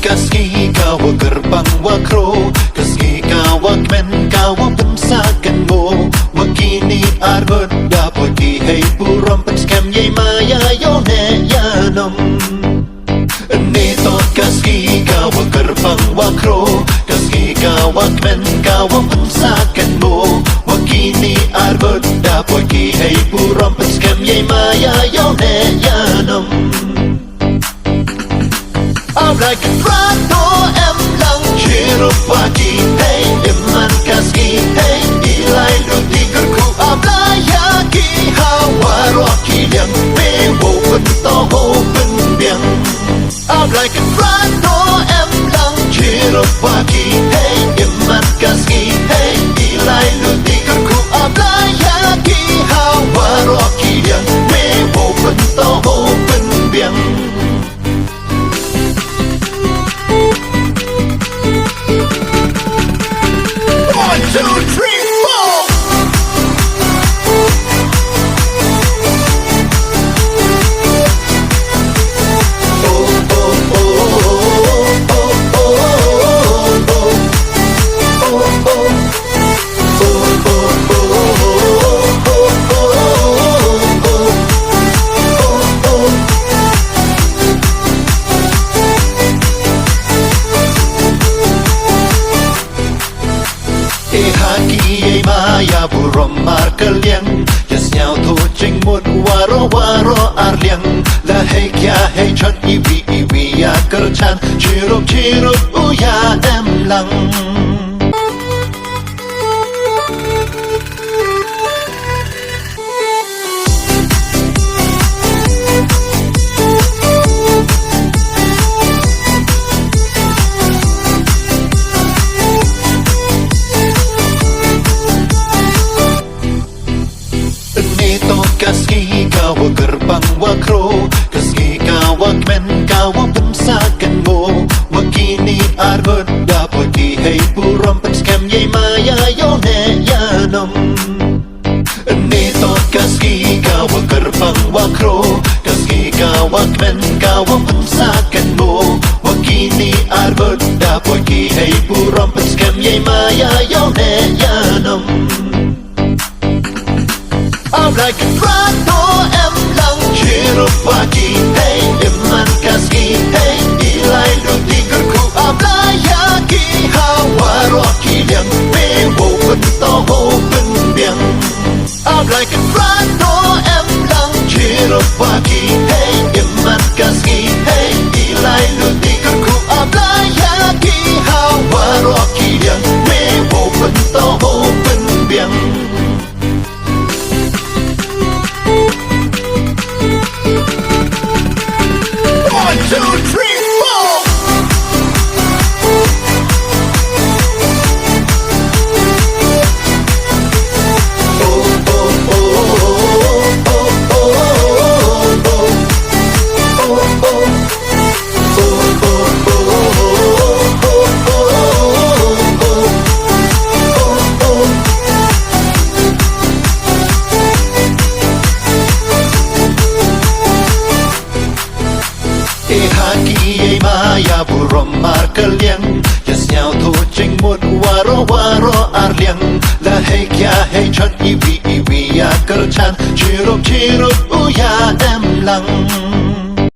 Kaski kawa gerbang wakro, kaski kawa kmen kawa pensakan mo. Wakini argot dapat dihai puram penskam ye maya yone yanom. Neto kaski kawa gerbang wakro, kaski kawa kmen kawa pensakan mo. Wakini argot dapat dihai puram penskam ye maya yone yanom. Like a rato em lang chiro pagi hey iman kaski hey ilai luti kerku ablaya ki hawaro kiliang me wo bento ho benbiang. Like a rato em lang chiro pagi hey iman kaski hey ilai luti kerku ablaya ki hawaro kiliang me wo bento ho benbiang. Haki maya burom markeliang Yes nyao tu jing mut waro waro arliang La hei kya hei chan iwi iwi ya kerchan Chirup chirup uya em lang. Kaski kawa gerbang wakro, kaski kawa kmen kawa pensakan mo. Wakini argot dapat dihai puram penskam ye maya yone yanom. Neto kaski kawa gerbang wakro, kaski kawa kmen kawa pensakan mo. Wakini argot dapat dihai puram penskam ye maya yone yanom. Like a rato em lang chiro pagi hey iman kaski hey ilai luti kerku ablaya ki hawaro kiliang me wo bento ho benbiang. Like a rato em lang chiro pagi hey iman kaski hey ilai luti kerku ablaya ki hawaro kiliang me wo bento ho benbiang. Haki maya burom markeliang Yes nyao tu jing mut waro waro arliang La hei kya hei chan iwi iwi ya kerchan Chirup chirup uya em lang.